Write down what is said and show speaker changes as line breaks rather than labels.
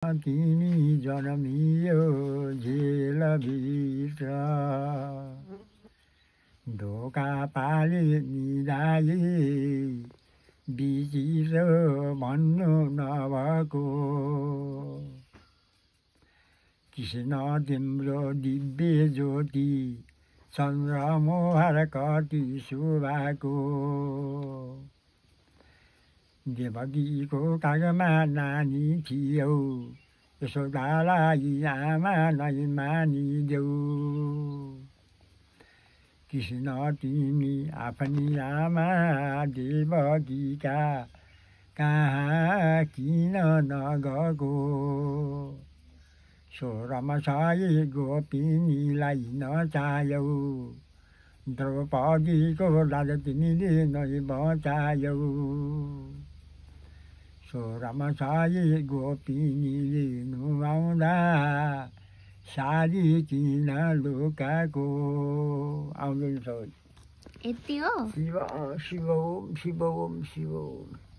तिमी जन्मियो झेलभित्र ढोका पाली निधाई बिचिरो भन्नु नभएको कृष्ण तिम्रो दिव्य ज्योति चन्द्रमोहर कति सुभाको देवकीको कागमा नानी थियौ यशोदालाई आमा नै मानिदेऊ कृष्ण तिमी आफ्नी आमा देवकीका कहाँ किन नगएको सोह्रमा गोपिनीलाई नचायौ द्रौपदीको लाज तिमीले नै बचायौ सोह्रमा गोपिनीले नुहाउँदा सारी किन लुकाको आउँदैन सबै
यति हो
शिव शिव ओम शिव ओम शिव ओम